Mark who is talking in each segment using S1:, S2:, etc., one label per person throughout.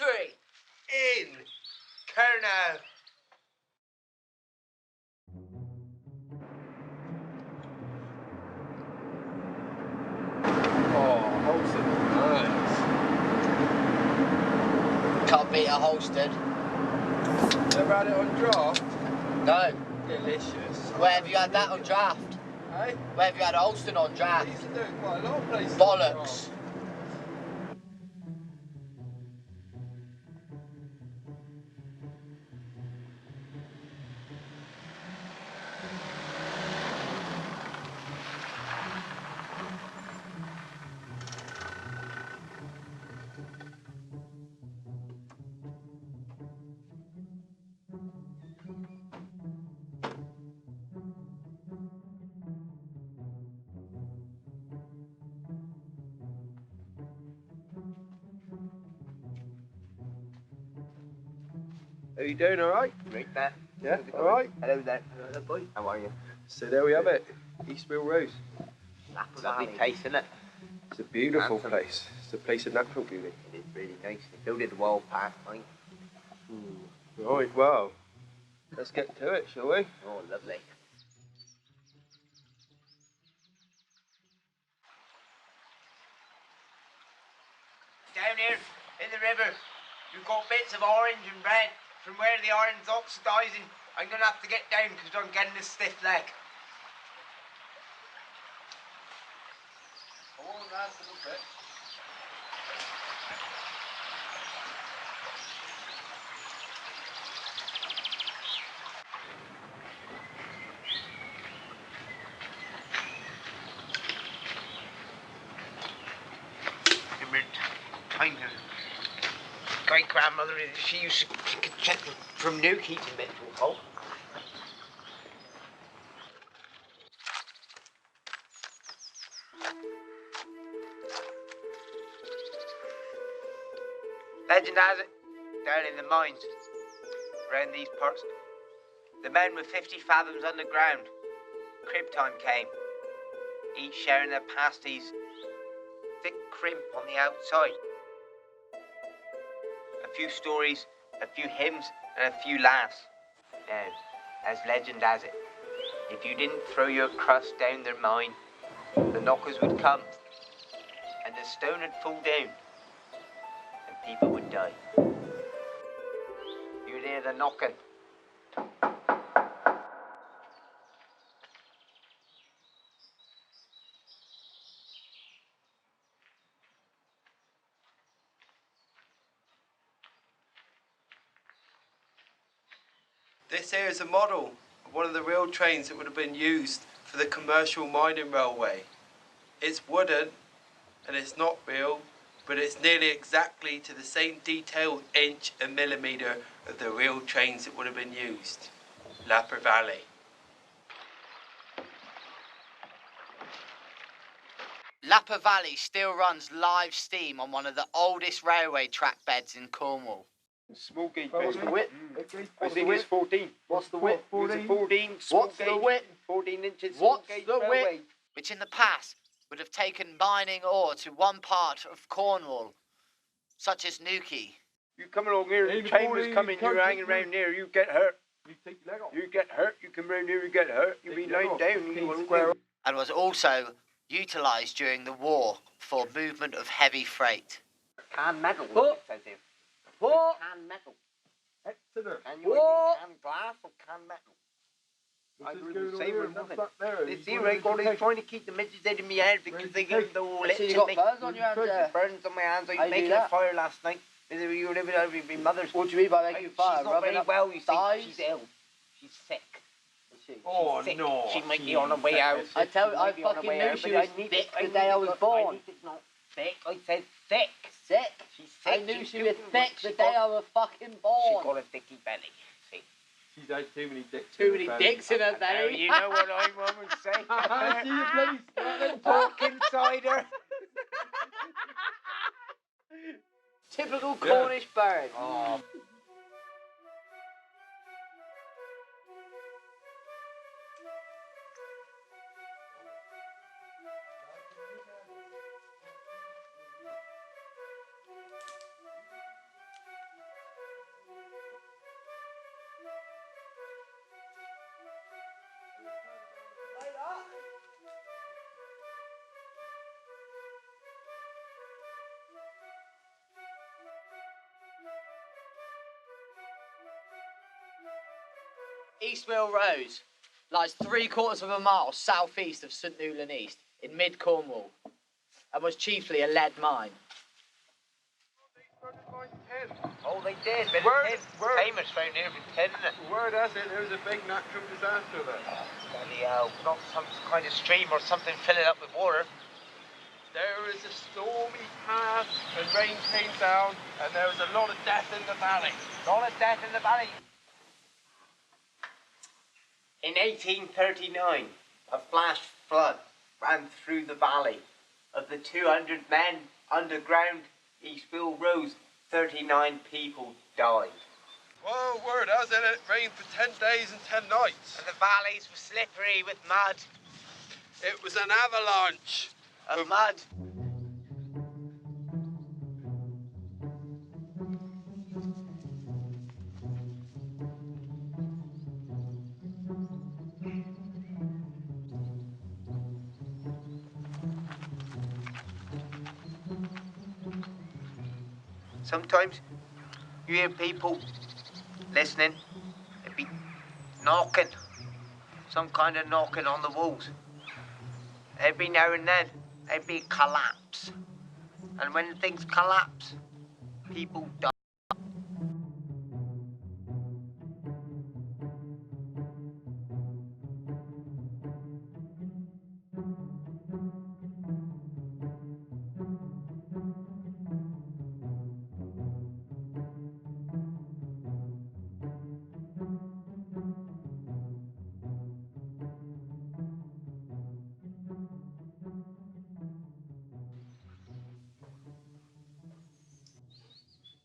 S1: History
S2: in Kernow. Oh, Holston, nice.
S1: can't beat a Holstein.
S2: Never had it on draft?
S1: No.
S2: Delicious.
S1: Where have you had that on draft?
S2: Hey?
S1: Where have you had Holstein on
S2: I
S1: draft?
S2: used to do it quite a lot of places.
S1: Bollocks.
S2: How you doing, alright?
S3: Right there.
S2: Yeah, alright?
S3: Hello there. Hello, boy. How are you?
S2: So there we have it, Eastmill Rose.
S3: Lovely place, isn't it?
S2: It's a beautiful
S3: Handsome.
S2: place. It's a place of natural beauty.
S3: It is really nice. They built it well past time.
S2: Right, well, let's get to it, shall we?
S3: Oh, lovely.
S4: Down here in the river, you've got bits of orange and red from where the iron's oxidising. I'm going to have to get down because I'm getting a stiff leg.
S2: Oh, that's a little bit.
S4: Time to great grandmother, she could check from Newquay to Mitchell. Legend has it, down in the mines, around these parts, the men were 50 fathoms underground. Crib time came, each sharing their pasties, thick crimp on the outside. A few stories, a few hymns, and a few laughs. Now, as legend has it, if you didn't throw your crust down their mine, the knockers would come, and the stone would fall down, and people would die. You'd hear the knocking.
S2: This here is a model of one of the rail trains that would have been used for the commercial mining railway. It's wooden and it's not real, but it's nearly exactly to the same detail, inch and millimetre of the real trains that would have been used. Lapper Valley.
S1: Lapper Valley still runs live steam on one of the oldest railway track beds in Cornwall.
S3: Small gauge.
S5: What's the width?
S3: I think it's 14.
S5: What's the width?
S3: 14. Small
S5: What's the
S3: gauge,
S5: width?
S3: 14 inches. Small
S5: What's
S3: gauge
S5: the
S3: railway.
S5: width?
S1: Which in the past would have taken mining ore to one part of Cornwall, such as Newquay.
S3: You come along here, the train was coming, you're hanging around here, you get hurt. You get hurt, you come round here, you get hurt, you be lying down, you won't square up.
S1: And was also utilised during the war for movement of heavy freight.
S3: Can metal,
S5: What?
S3: it says here.
S5: What?
S3: Can metal.
S5: Excellent.
S3: Can you
S5: What?
S3: can glass or can metal? I
S5: What's
S3: agree
S5: going
S3: with
S5: on
S3: the same
S5: here?
S3: or
S5: What's
S3: nothing.
S5: that there?
S3: This
S5: He's
S3: here,
S5: going
S3: I got
S5: to
S3: it
S5: take-
S3: trying to keep the midges out of my head because they give the whole
S5: I see you got burns on your hands there.
S3: burns on my hands. I
S5: How
S3: was
S5: you do
S3: making a
S5: that?
S3: fire last night. You were living over my mother's.
S5: What do you mean by making fire?
S3: She's not
S5: Rubbing
S3: very
S5: up
S3: well, you see.
S5: thighs?
S3: She's ill. She's sick.
S5: Is she?
S2: Oh
S3: Sick.
S2: no.
S3: She might be on her way out.
S5: I tell you,
S3: She
S5: I
S3: might be on her
S5: fucking
S3: way
S5: knew
S3: out,
S5: she
S3: but
S5: was
S3: need
S5: thick
S3: it-
S5: the day I was born.
S3: It's not thick. I said thick.
S5: Sick.
S3: She's
S5: I
S3: sick.
S5: knew
S3: She's
S5: she was
S3: too
S5: thick
S3: much.
S5: the
S3: She
S5: day
S3: got-
S5: I was fucking
S3: She
S5: born.
S3: got a dicky belly. See.
S2: She's had too many dicks.
S5: Too many dicks in her
S3: Now,
S5: belly.
S3: you know what I would say.
S5: You bloody slut.
S3: Pork inside her.
S5: Typical Cornish bird.
S3: Oh.
S1: Eastwell Rose lies 3/4 of a mile southeast of St Newland East in mid-Cornwall and was chiefly a lead mine.
S4: Oh, they did. But famous round here for tin.
S2: Word has it, there was a big natural disaster there.
S4: Bloody hell. Not some kind of stream or something filling up with water.
S2: There was a stormy path and rain came down and there was a lot of death in the valley.
S4: A lot of death in the valley. In 1839, a flash flood ran through the valley. Of the 200 men underground Eastwell Rose, 39 people died.
S2: Whoa, word has it, it rained for 10 days and 10 nights.
S4: And the valleys were slippery with mud.
S2: It was an avalanche.
S4: Of mud. Sometimes you hear people listening, they'd be knocking, some kind of knocking on the walls. Every now and then, there'd be a collapse. And when things collapse, people die.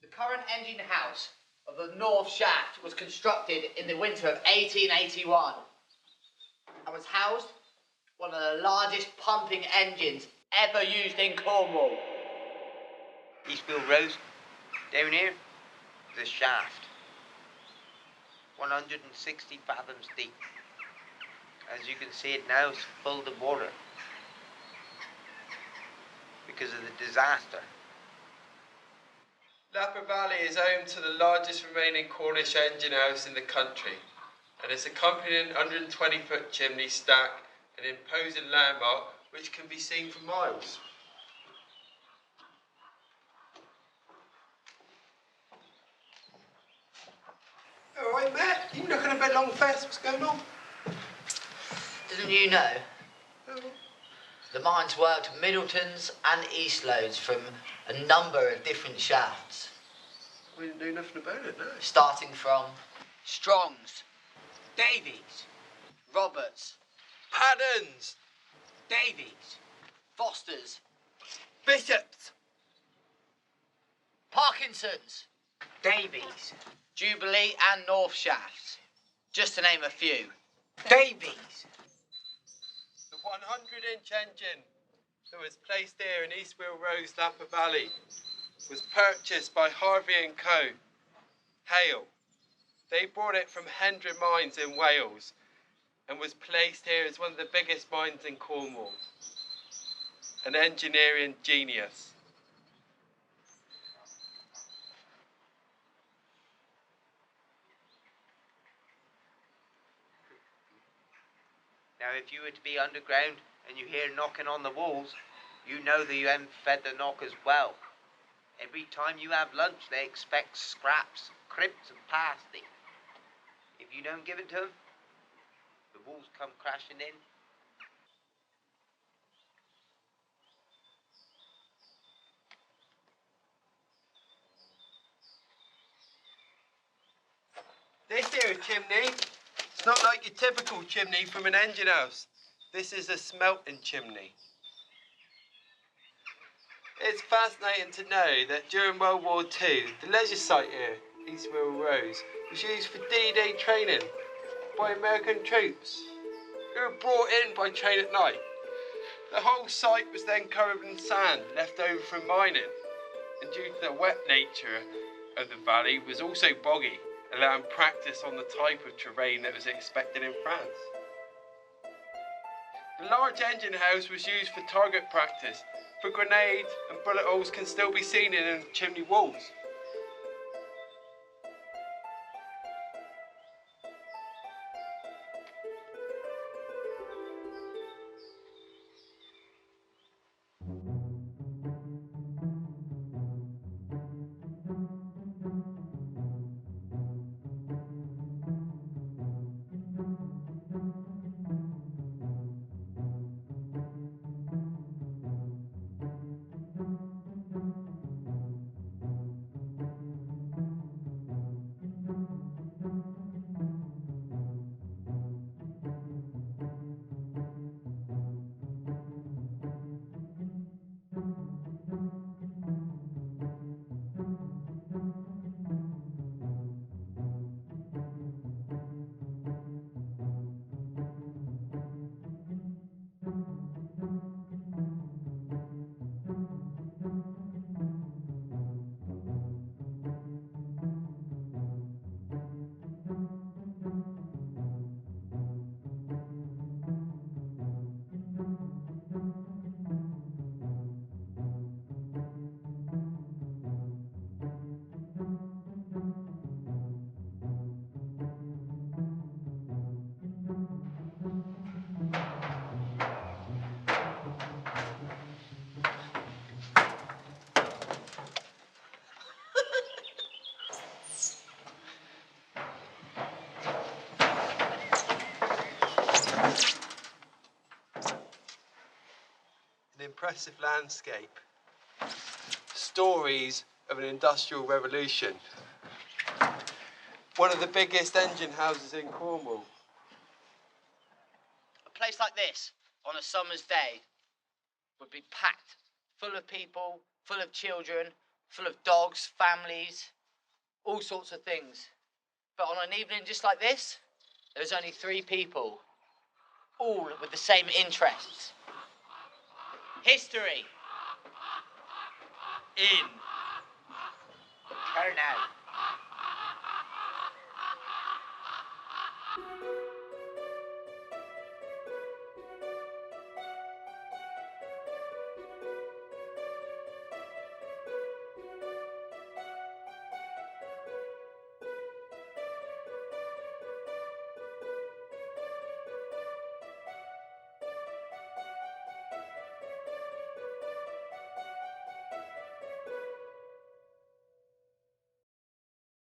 S1: The current engine house of the North Shaft was constructed in the winter of 1881 and was housed one of the largest pumping engines ever used in Cornwall.
S4: Eastwell Rose, down here, the shaft. 160 fathoms deep. As you can see it now, it's full of water because of the disaster.
S2: Lapper Valley is home to the largest remaining Cornish engine house in the country, and its accompanying 120-foot chimney stack, an imposing landmark which can be seen for miles. All right, Matt, you looking a bit long-faced. What's going on?
S1: Didn't you know? The mines worked Middletons and Eastloads from a number of different shafts.
S2: We didn't do nothing about it, no.
S1: Starting from Strong's,
S4: Davies,
S1: Roberts,
S2: Paddens,
S4: Davies,
S1: Foster's,
S2: Bishops,
S1: Parkinson's,
S4: Davies,
S1: Jubilee and North Shafts, just to name a few.
S4: Davies.
S2: the 100-inch engine that was placed here in Eastwell Rose, Lapper Valley, was purchased by Harvey & Co. Hale. They brought it from Hendra Mines in Wales and was placed here as one of the biggest mines in Cornwall. An engineering genius.
S4: Now, if you were to be underground and you hear knocking on the walls, you know that you haven't fed the knockers well. Every time you have lunch, they expect scraps, crimps and pasty. If you don't give it to them, the walls come crashing in.
S2: This here chimney, it's not like your typical chimney from an engine house. This is a smelting chimney. It's fascinating to know that during World War II, the leisure site here, Eastwell Rose, was used for D-Day training by American troops who were brought in by train at night. The whole site was then covered in sand left over from mining, and due to the wet nature of the valley, was also boggy, allowing practice on the type of terrain that was expected in France. The large engine house was used for target practice, for grenades and bullet holes can still be seen in the chimney walls. impressive landscape. Stories of an industrial revolution. One of the biggest engine houses in Cornwall.
S1: A place like this, on a summer's day, would be packed, full of people, full of children, full of dogs, families, all sorts of things. But on an evening just like this, there's only 3 people, all with the same interests. History. In.
S4: Turn out.